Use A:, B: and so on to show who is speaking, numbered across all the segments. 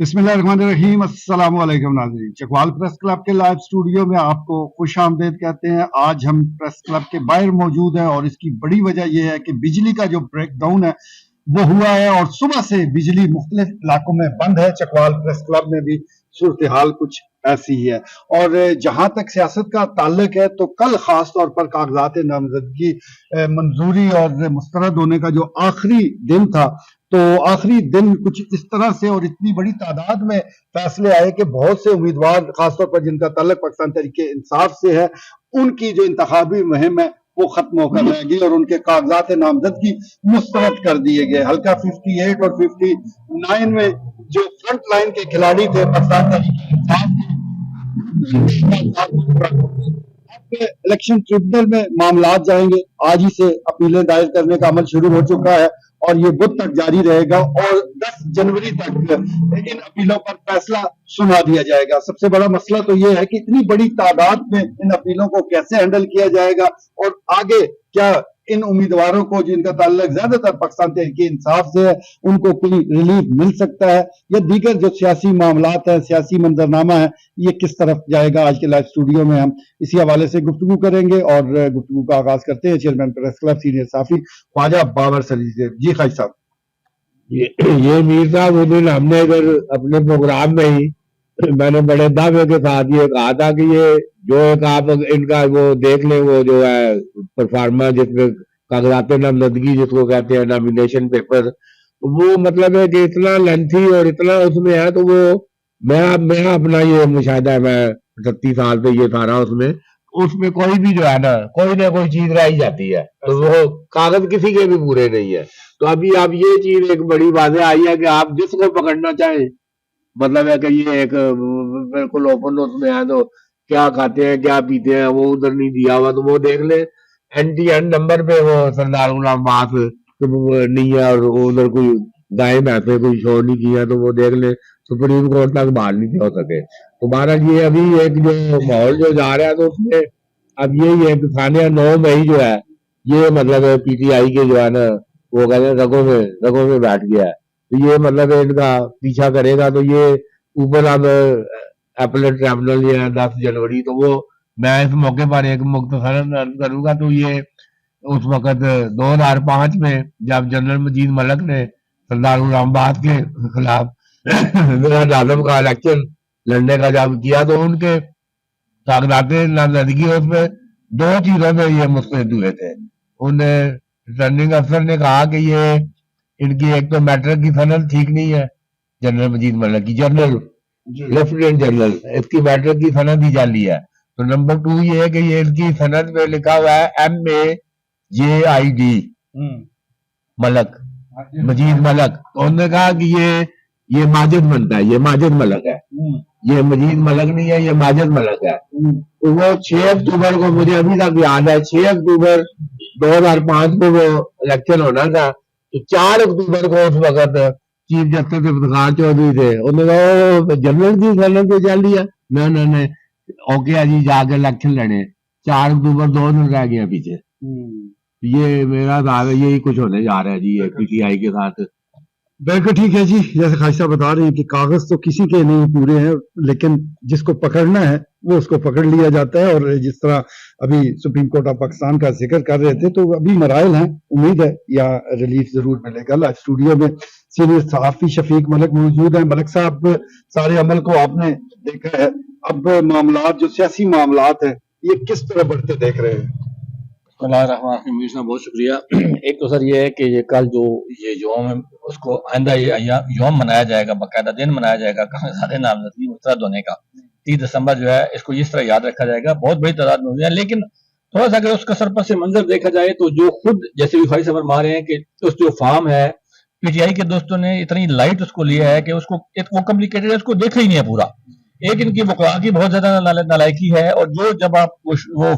A: बिस्मिल्लाहिर्रहमानिर्रहीम। अस्सलाम वालेकुम नाज़रीन, चकवाल प्रेस क्लब के लाइव स्टूडियो में आपको खुश आमदेद कहते हैं। आज हम प्रेस क्लब के बाहर मौजूद हैं और इसकी बड़ी वजह यह है कि बिजली का जो ब्रेक डाउन है वो हुआ है और सुबह से बिजली मुख्तलिफ इलाकों में बंद है। चकवाल प्रेस क्लब में भी सूरत हाल कुछ ऐसी ही है। और जहां तक सियासत का ताल्लुक है तो कल खास तौर पर कागजात नामजदगी मंजूरी और मुस्तरद होने का जो आखिरी दिन था, तो आखिरी दिन कुछ इस तरह से और इतनी बड़ी तादाद में फैसले आए कि बहुत से उम्मीदवार खासतौर पर जिनका ताल्लुक पाकिस्तान तहरीक इंसाफ से है, उनकी जो इंतखाबी मुहिम है वो खत्म होकर रहेगी और उनके कागजात नामजदगी मुस्तरद कर दिए गए। हल्का 58 और 59 में जो फ्रंट लाइन के खिलाड़ी थे पाकिस्तान तहरीक इंसाफ के, अब इलेक्शन ट्रिब्यूनल में मामलात जाएंगे। आज ही से अपीलें दायर करने का अमल शुरू हो चुका है और ये बुध तक जारी रहेगा और 10 जनवरी तक इन अपीलों पर फैसला सुना दिया जाएगा। सबसे बड़ा मसला तो ये है कि इतनी बड़ी तादाद में इन अपीलों को कैसे हैंडल किया जाएगा और आगे क्या इन उम्मीदवारों को जिनका ताल्लुक ज्यादातर पाकिस्तान तहरीक इंसाफ से है उनको कोई रिलीफ मिल सकता है या दीगर जो सियासी मामलात है, सियासी मंजरनामा है, ये किस तरफ जाएगा। आज के लाइव स्टूडियो में हम इसी हवाले से गुफ्तगू करेंगे और गुफ्तगू का आगाज करते हैं चेयरमैन प्रेस क्लब सीनियर साफी ख्वाजा बाबर सलीम से। जी ख्वाजा साहब।
B: ये मीर साहब उस दिन हमने इधर अपने प्रोग्राम में ही मैंने बड़े दावे के साथ ये कहा था कि ये जो एक आप इनका वो देख लें, वो जो है परफॉर्मा जिसमें कागजात नामजदगी जिसको कहते हैं नॉमिनेशन पेपर, वो मतलब है कि इतना लेंथी और इतना उसमें है, तो वो मैं अपना ये मुशाहिदा है, मैं 37 साल से ये सारा उसमें कोई भी जो है ना कोई चीज रह ही जाती है, तो वो कागज किसी के भी पूरे नहीं है। तो अभी आप ये चीज एक बड़ी बात आई है कि आप जिसको पकड़ना चाहें, मतलब है कि ये एक बिल्कुल ओपन उसमें है, तो क्या खाते हैं क्या पीते हैं वो उधर नहीं दिया हुआ, तो वो देख ले एंड नंबर पे वो सरदार गुलाम बास नहीं है और उधर कोई गाय भैंसे कोई शो नहीं किया, तो वो देख ले सुप्रीम कोर्ट तक बहाल नहीं हो सके। तो बहरहाल ये अभी एक जो माहौल जो जा रहा है तो उसमें अब यही है कि थाने 9 मई जो है ये मतलब पीटीआई के जो है ना वो कहते हैं रगों में बैठ गया है, तो ये मतलब इनका पीछा करेगा। तो ये ऊपर अब अपीलेट ट्रिब्यूनल ये 10 जनवरी, तो वो मैं इस मौके पर एक मुख्तसरन अर्ज करूंगा। तो ये उस वक्त 2005 में जब जनरल मजीद मलक ने सरदार गुलाम अब्बास के खिलाफ आजम का इलेक्शन लड़ने का जब किया, तो उनके कागजात नामजदगी उसमें 2 चीजों में ये मुस्तरद हुए थे। उन्हें रिटर्निंग अफसर ने कहा कि ये इनकी एक तो मैट्रिक की सनद ठीक नहीं है, जनरल मजीद मलक की, जनरल लेफ्टिनेंट जनरल, इसकी मैट्रिक की सनद ही जाली है। तो नंबर 2 ये है कि ये इनकी सनद में लिखा हुआ है MAJID मलक, मजीद मलक। तो उन्होंने कहा कि ये माजिद बनता है, ये माजिद मलक है, ये मजीद मलक नहीं है, ये माजिद मलक है। तो वो 6 अक्टूबर को, मुझे अभी तक याद है, 6 अक्टूबर 2005 को वो इलेक्शन होना था, तो 4 अक्टूबर को उस वक्त चीफ जस्टिस इफ्तिखार चौधरी थे, उन्होंने जनरल की सनद तो चल दिया, नहीं ओके जी जाके इलेक्शन लड़े। 4 अक्टूबर 2 दिन रह गया पीछे। ये मेरा दावा यही कुछ होने जा रहा है जी पीटीआई के साथ।
A: बिल्कुल ठीक है जी, जैसे ख्वाजा साहब बता रहे हैं कि कागज तो किसी के नहीं पूरे हैं, लेकिन जिसको पकड़ना है वो उसको पकड़ लिया जाता है। और जिस तरह अभी सुप्रीम कोर्ट ऑफ पाकिस्तान का जिक्र कर रहे थे, तो अभी मराइल हैं, उम्मीद है या रिलीफ जरूर मिलेगा। लाइव स्टूडियो में सीनियर सहाफी शफीक मलिक मौजूद है। मलिक साहब, सारे अमल को आपने देखा है, अब मामलात जो सियासी मामलात है ये किस तरह बढ़ते देख रहे हैं?
C: मीर साहब बहुत शुक्रिया। एक तो सर ये है कि ये कल जो ये योम है उसको आइंदा योम मनाया जाएगा, बाकायदा दिन मनाया जाएगा कागजात नामजदगी मुस्तरद होने का। 30 दिसंबर जो है इसको इस तरह याद रखा जाएगा। बहुत बड़ी तादाद में हुई है, लेकिन थोड़ा सा अगर उसका सरपस मंजर देखा जाए तो जो खुद जैसे भी ख्वाजा साहब मार रहे हैं कि उस जो फार्म है पीटीआई के दोस्तों ने इतनी लाइट उसको लिया है कि उसको वो कम्प्लिकेटेड है, उसको देखा ही नहीं है पूरा। एक इनकी वकला की बहुत ज्यादा नालायकी है। और जो जब आप वो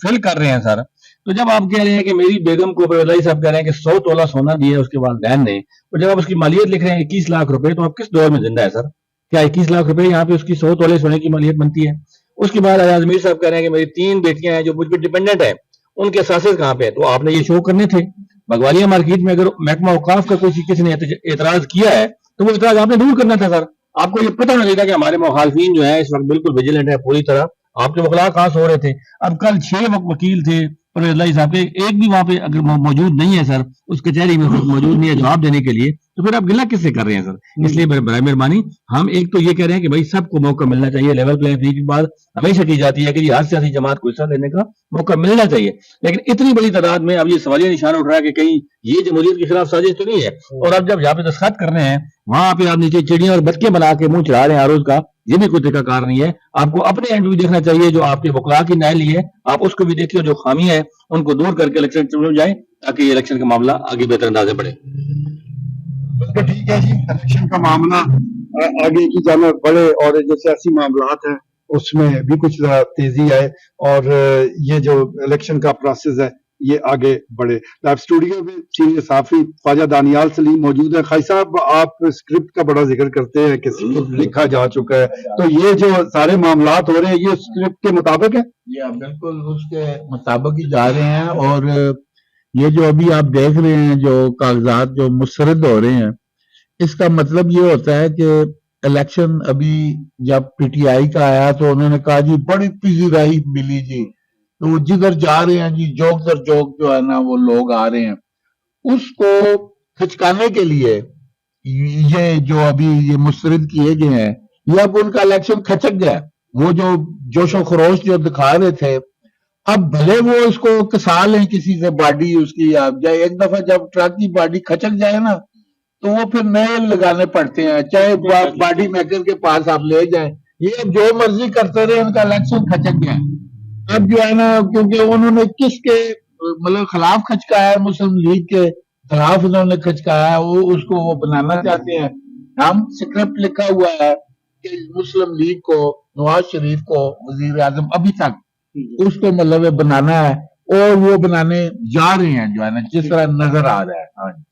C: फिल कर रहे हैं सर, तो जब आप कह रहे हैं कि मेरी बेगम को परवरदाई साहब कह रहे हैं कि 100 तोला सोना दिया उसके वालिदैन ने, और जब आप उसकी मालियत लिख रहे हैं 21 लाख रुपए, तो आप किस दौर में जिंदा है सर? क्या 21 लाख रुपए यहाँ पे उसकी 100 तोले सोने की मालियत बनती है? उसके बाद आजमीर साहब कह रहे हैं कि मेरी 3 बेटियां हैं जो मुझ पर डिपेंडेंट है, उनके असासे कहाँ पे? तो आपने ये शो करने थे बगवालिया मार्केट में। अगर महकमा औकाफ का कोई किसी ने एतराज किया है तो वो एतराज आपने दूर करना था सर। آپ کو یہ پتہ ہونا چاہیے کہ ہمارے مخالفین جو ہے اس وقت بالکل ویجیلنٹ ہے پوری طرح. آپ کے وکلاء کہاں سو رہے تھے؟ اب کل 6 وکیل تھے پرویز اللہ صاحب کے، ایک بھی وہاں پہ اگر موجود نہیں ہے سر، اس کچہری میں موجود نہیں ہے جواب دینے کے لیے، تو پھر آپ گلہ کس سے کر رہے ہیں سر؟ اس لیے برائے مہربانی ہم ایک تو یہ کہہ رہے ہیں کہ بھائی سب کو موقع ملنا چاہیے. لیول پلے فیلڈ کی بات ہمیشہ کی جاتی ہے کہ جی ہر سیاسی جماعت کو حصہ لینے کا موقع ملنا چاہیے، لیکن اتنی بڑی تعداد میں اب یہ سوالیہ نشان اٹھ رہا ہے کہ کہیں یہ جمہوریت کے خلاف سازش تو نہیں ہے. اور اب جب یہاں پہ دستخط کرنے ہیں وہاں پہ آپ نیچے چڑیاں اور بچے بنا کے منہ چڑھا رہے ہیں ہر روز کا، یہ بھی کوئی طریقہ کار نہیں ہے. آپ کو اپنے اینڈ بھی دیکھنا چاہیے، جو آپ کے وکلاء کی نائل لی ہے آپ اس کو بھی دیکھیے، جو خامی ہے ان کو دور کر کے الیکشن میں جائیں تاکہ یہ الیکشن کا معاملہ آگے بہتر انداز میں بڑھے.
A: بالکل ٹھیک ہے جی. الیکشن کا معاملہ آگے کی جانب بڑھے اور جو سیاسی معاملات ہیں اس میں بھی کچھ ذرا تیزی آئے اور یہ جو الیکشن کا پروسیس ہے یہ آگے بڑھے. لائیو اسٹوڈیو میں سینئر صحافی خواجہ دانیال سلیم موجود ہے. خواجہ صاحب آپ اسکرپٹ کا بڑا ذکر کرتے ہیں کہ اسکرپٹ لکھا جا چکا ہے، تو یہ جو سارے معاملات ہو رہے ہیں یہ اسکرپٹ کے مطابق ہے؟
D: یہ بالکل اس کے مطابق ہی جا رہے ہیں، اور یہ جو ابھی آپ دیکھ رہے ہیں جو کاغذات جو مسترد ہو رہے ہیں، اس کا مطلب یہ ہوتا ہے کہ الیکشن ابھی جب پی ٹی آئی کا آیا تو انہوں نے کہا جی بڑی پذیرائی ملی جی، تو وہ جدھر جا رہے ہیں جی جوک در جوک جو ہے نا وہ لوگ آ رہے ہیں، اس کو کھچکانے کے لیے یہ جو ابھی یہ مسترد کیے گئے ہیں یہ اب ان کا الیکشن کھچک گیا. وہ جو جوش و خروش جو دکھا رہے تھے، اب بھلے وہ اس کو کسا لیں کسی سے باڈی اس کی، آپ جائے ایک دفعہ جب ٹرک کی باڈی کھچک جائے نا تو وہ پھر نئے لگانے پڑتے ہیں، چاہے باڈی میکر کے پاس آپ لے جائیں. یہ اب جو مرضی کرتے رہے ان کا الیکشن کھچک گیا. اب جو ہے نا کیونکہ انہوں نے کس کے مطلب خلاف کھچکایا ہے، مسلم لیگ کے خلاف انہوں نے کھچکایا ہے، وہ اس کو وہ بنانا چاہتے ہیں. ہم اسکرپٹ لکھا ہوا ہے کہ مسلم لیگ کو، نواز شریف کو وزیر اعظم ابھی تک اس کو مطلب بنانا ہے، اور وہ بنانے جا رہے ہیں جو ہے نا جس طرح نظر آ رہا ہے. ہاں جی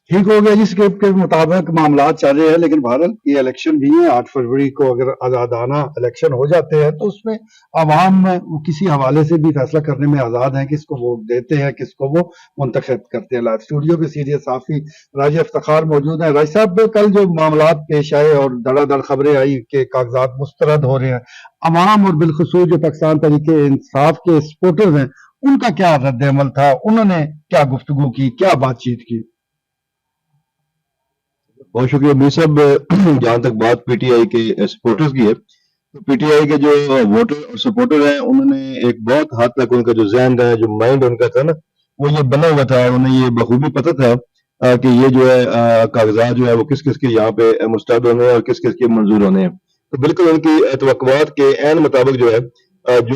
A: ٹھیک ہو گیا جی. اسکرپٹ کے مطابق معاملات چل رہے ہیں، لیکن بہرحال یہ الیکشن بھی ہے 8 فروری کو. اگر آزادانہ الیکشن ہو جاتے ہیں تو اس میں عوام کسی حوالے سے بھی فیصلہ کرنے میں آزاد ہیں کس کو ووٹ دیتے ہیں، کس کو وہ منتخب کرتے ہیں. لائیو اسٹوڈیو پہ سینئر صحافی راجہ افتخار موجود ہیں. راجہ صاحب کل جو معاملات پیش آئے اور دڑا دڑ خبریں آئی کہ کاغذات مسترد ہو رہے ہیں، عوام اور بالخصوص جو پاکستان تحریک انصاف کے سپورٹرز ہیں ان کا کیا رد عمل تھا؟ انہوں نے کیا گفتگو کی، کیا بات چیت کی؟
E: بہت شکریہ میر صاحب. جہاں تک بات پی ٹی آئی کے سپورٹرز کی ہے، تو پی ٹی آئی کے جو ووٹر اور سپورٹر ہیں انہوں نے ایک بہت حد تک ان کا جو ذہن ہے، جو مائنڈ ان کا تھا نا، وہ یہ بنا ہوا تھا. انہیں یہ بخوبی پتہ تھا کہ یہ جو ہے کاغذات جو ہے وہ کس کس کے یہاں پہ مسترد ہونے ہیں اور کس کس کے منظور ہونے ہیں. تو بالکل ان کی توقعات کے عین مطابق جو ہے جو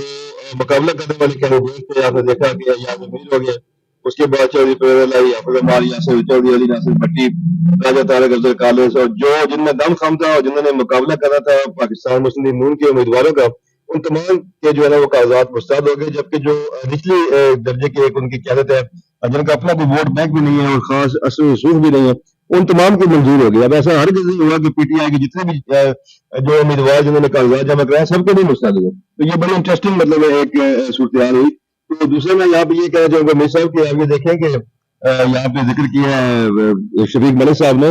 E: مقابلہ کرنے والے کینڈیڈیٹ تھے، آپ نے دیکھا کہ یہاں پہ میر ہو گیا، اس کے بعد چودھری پرویز اللہ، حافظ عمار، یاسر چودھری، علی ناصر بھٹی، راجہ طارق افضل کالج، اور جن میں دم خم تھا اور جنہوں نے مقابلہ کرنا تھا پاکستان مسلم لیگ نون کے امیدواروں کا، ان تمام کے جو ہے نا وہ کاغذات مسترد ہو گئے. جبکہ جو نچلی درجے کی ایک ان کی قیادت ہے جن کا اپنا کوئی ووٹ بینک بھی نہیں ہے اور خاص اثر و رسوخ بھی نہیں ہے، ان تمام کو منظور ہو گیا. اب ایسا ہرگز نہیں ہوا کہ پی ٹی آئی کے جتنے بھی جو امیدوار جنہوں نے کاغذات جمع کرائے سب کو نہیں مسترد ہوئے. تو یہ بڑی انٹرسٹنگ مطلب ایک صورتحال ہوئی. تو دوسرا میں یہاں پہ یہ کہنا چاہوں گا میر صاحب کہ آپ یہ دیکھیں کہ یہاں پہ ذکر کیا ہے شفیق ملک صاحب نے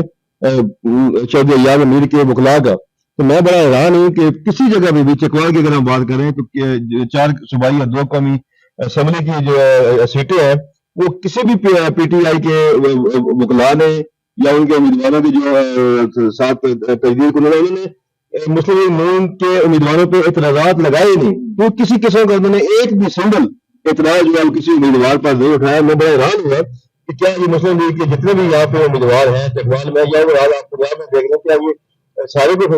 E: چودھری ایاز امیر کے وکلاء کا، تو میں بڑا حیران ہوں کہ کسی جگہ پہ بھی چکوال کی اگر ہم بات کریں تو 4 صوبائی اور 2 قومی اسمبلی کی جو سیٹیں ہیں وہ کسی بھی پی ٹی آئی کے وکلاء نے یا ان کے امیدواروں کی جو ساتھ تجدید کنندہ انہوں نے مسلم لیگ نون کے امیدواروں پہ اعتراضات لگائے ہی نہیں. تو کسی قسم کا انہوں نے ایک بھی سنگل اعتراض جو ہے وہ کسی امیدوار پر نہیں اٹھایا. میں بڑا حیران ہوا کہ کیا یہ مسلم لیگ کے جتنے بھی یہاں پہ امیدوار ہیں چکوال میں یا وہ آپ پنجاب میں دیکھ لیں کیا یہ سارے کو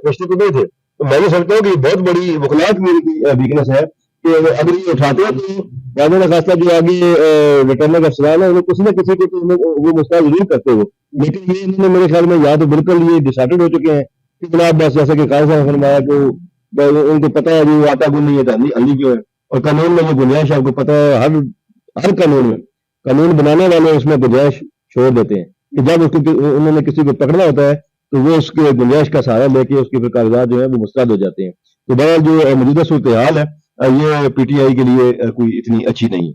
E: فرشتے تو نہیں تھے. تو میں یہ سمجھتا ہوں کہ یہ بہت بڑی وکلاء کی ویکنس ہے کہ اگر یہ اٹھاتے ہیں تو قانون خاصہ جو آگے ریٹرننگ افسران ہے انہیں کسی نہ کسی کو وہ مسترد ضرور کرتے ہو. لیکن یہ انہوں نے میرے خیال میں یا تو بالکل یہ ڈسائڈڈ ہو چکے ہیں کہ جناب بس جیسا کہ قائد صاحب نے فرمایا کہ ان کو پتہ ہے وہ آٹا گن نہیں ہے ہلدی کیوں ہے، اور قانون میں یہ گنجائش آپ کو پتہ ہے ہر قانون میں قانون بنانے والے اس میں گنجائش چھوڑ دیتے ہیں کہ جب اس کو انہوں نے کسی کو پکڑنا ہوتا ہے تو وہ اس کے گنجائش کا سہارا لے کے اس کے پھر کاغذات جو ہے وہ مسترد ہو جاتے ہیں. تو بہرحال جو موجودہ صورتحال ہے یہ پی ٹی آئی کے لیے کوئی اتنی اچھی نہیں ہے.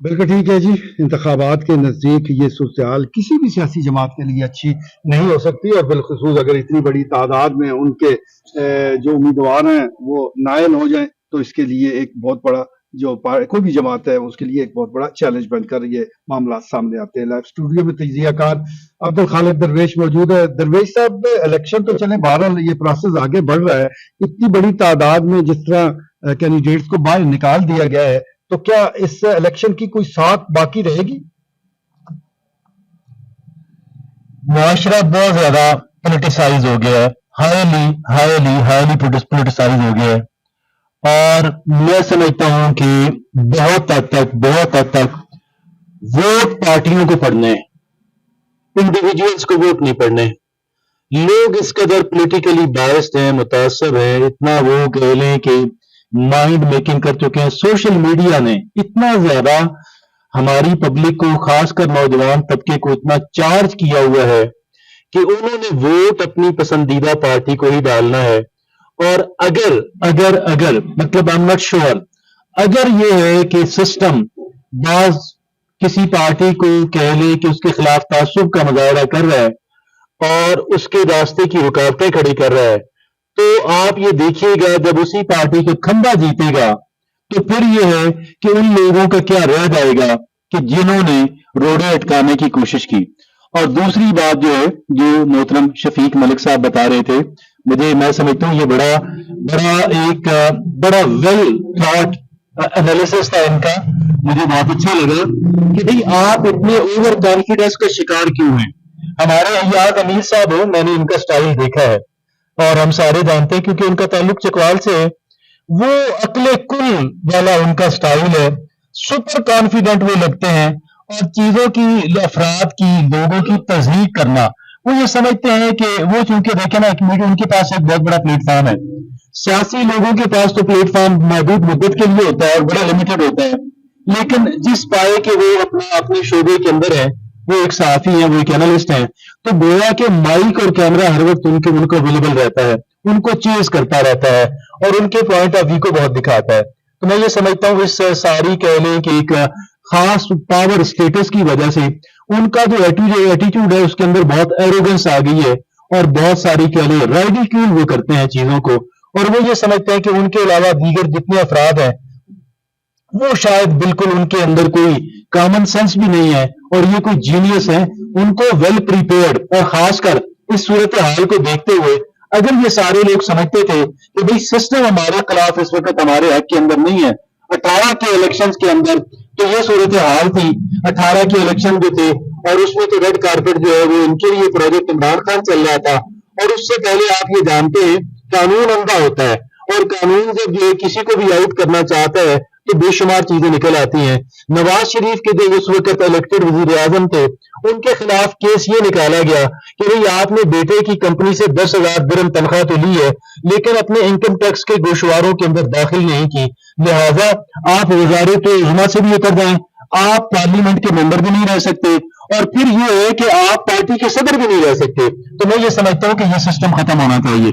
A: बिल्कुल ठीक है जी। इंतखाबात के नज़दीक ये सूरत किसी भी सियासी जमात के लिए अच्छी नहीं हो सकती, और बिलखुसूस अगर इतनी बड़ी तादाद में उनके जो उम्मीदवार हैं वो नायल हो जाएं, तो इसके लिए एक बहुत बड़ा जो कोई भी जमात है उसके लिए एक बहुत बड़ा चैलेंज बनकर ये मामला सामने आते हैं। लाइव स्टूडियो में तजियाकार अब्दुल खालिक दरवेश मौजूद है। दरवेश साहब, इलेक्शन तो चले, बहरहाल ये प्रोसेस आगे बढ़ रहा है, इतनी बड़ी तादाद में जिस तरह कैंडिडेट्स को बाहर निकाल दिया गया है, तो क्या इस इलेक्शन की कोई साख बाकी रहेगी?
F: मुआशरा बहुत ज्यादा पोलिटिसाइज हो गया है, हाईली पोलिटिसाइज हो गया है, और मैं समझता हूं कि बहुत हद तक वोट पार्टियों को पड़ने हैं, इंडिविजुअल्स को वोट नहीं पड़ने। लोग इस कदर पोलिटिकली बायस्ड हैं, मुतासब हैं, इतना वो कह लें कि माइंड मेकिंग कर चुके हैं। सोशल मीडिया ने इतना ज्यादा हमारी पब्लिक को, खासकर नौजवान तबके को इतना चार्ज किया हुआ है कि उन्होंने वोट अपनी पसंदीदा पार्टी को ही डालना है। और अगर मतलब आई एम नॉट श्योर, अगर ये है कि सिस्टम बाज किसी पार्टी को कह ले कि उसके खिलाफ तासुब का मुजाहरा कर रहा है और उसके रास्ते की रुकावटें खड़ी कर रहा है, तो आप ये देखिएगा जब उसी पार्टी का खंबा जीतेगा तो फिर ये है कि उन लोगों का क्या रह जाएगा कि जिन्होंने रोड़े अटकाने की कोशिश की। और दूसरी बात जो है, जो मोहतरम शफीक मलिक साहब बता रहे थे, मैं समझता हूँ ये बड़ा वेल थॉट एनालिसिस था इनका, मुझे बहुत अच्छा लगा कि भाई आप इतने ओवर कॉन्फिडेंस का शिकार क्यों हैं। हमारे याद अमीर साहब हो, मैंने इनका स्टाइल देखा है और हम सारे जानते हैं क्योंकि उनका ताल्लुक चकवाल से है। वो अक्ले कुल वाला उनका स्टाइल है, सुपर कॉन्फिडेंट वो लगते हैं, और चीजों की, अफराद की, लोगों की तस्दीक करना, वो ये समझते हैं कि वो, चूंकि देखे ना, उनके पास एक बहुत बड़ा प्लेटफॉर्म है। सियासी लोगों के पास तो प्लेटफॉर्म महदूद मुद्दत के लिए होता है और बड़ा लिमिटेड होता है, लेकिन जिस पाए कि वो अपने शोबे के अंदर है, वो एक सहाफी है, वो एक एनालिस्ट है, तो गोया के माइक और कैमरा हर वक्त उनको अवेलेबल रहता है, उनको चेज करता रहता है और उनके पॉइंट ऑफ व्यू को बहुत दिखाता है। तो मैं ये समझता हूँ इस सारी कह लें कि एक खास पावर स्टेटस की वजह से उनका जो एटीट्यूड है उसके अंदर बहुत एरोगेंस आ गई है, और बहुत सारी कह लें राइडिक्यूल वो करते हैं चीजों को, और वो ये समझते हैं कि उनके अलावा दीगर जितने अफराद हैं वो शायद बिल्कुल उनके अंदर कोई कॉमन सेंस भी नहीं है और ये कोई जीनियस है। उनको वेल प्रिपेयर्ड, और खासकर इस सूरत हाल को देखते हुए अगर ये सारे लोग समझते थे कि भाई सिस्टम हमारे खिलाफ इस वक्त हमारे हक के अंदर नहीं है, 18 के इलेक्शंस के अंदर तो ये सूरत हाल थी, 18 के इलेक्शन जो थे और उसमें तो रेड कारपेट जो है वो इनके लिए प्रोजेक्ट इमरान खान चल रहा था, और उससे पहले आप ये जानते हैं कानून अंधा होता है, और कानून जब ये किसी को भी आउट करना चाहता है तो बेशुमार चीजें निकल आती हैं। नवाज शरीफ के जो उस वक्त इलेक्टेड वजीर आजम थे, उनके खिलाफ केस ये निकाला गया कि भाई आपने बेटे की कंपनी से 10,000 दिरहम तनख्वाह तो ली है, लेकिन अपने इनकम टैक्स के गोशवारों के अंदर दाखिल नहीं की, लिहाजा आप वजारत उज़्मा से भी उतर जाएं, आप पार्लियामेंट के मेंबर भी नहीं रह सकते, और फिर ये है कि आप पार्टी के सदर भी नहीं रह सकते। तो मैं ये समझता हूँ कि ये सिस्टम खत्म होना चाहिए।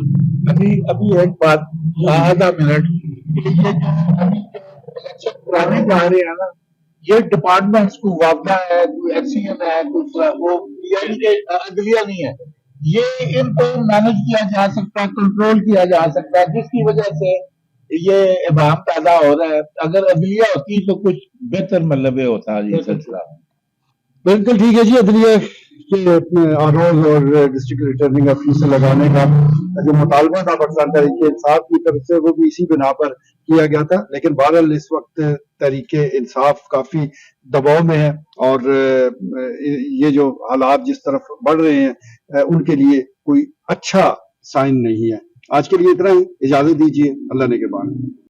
D: अभी एक बात, आधा मिनट, इलेक्शन कराने जा रहे हैं ना, ये डिपार्टमेंट्स को वापदा है, कोई एक्सीएन है, कुछ वो अदलिया नहीं है, ये इनको मैनेज किया जा सकता है, कंट्रोल किया जा सकता है, जिसकी वजह से ये इबाम पैदा हो रहा है। अगर अदलिया होती तो कुछ बेहतर मतलब ये होता है ये सिलसिला।
A: बिल्कुल ठीक है जी। अदलिया के आरोज और डिस्ट्रिक्ट रिटर्निंग ऑफिसर लगाने का जो मुतालबा था पाकिस्तान तहरीक इंसाफ की तरफ से, वो भी इसी बिना पर किया गया था, लेकिन बहरहाल इस वक्त तहरीक इंसाफ काफी दबाव में है, और ये जो हालात जिस तरफ बढ़ रहे हैं उनके लिए कोई अच्छा साइन नहीं है। आज के लिए इतना ही, इजाजत दीजिए, अल्लाह ने के बाद।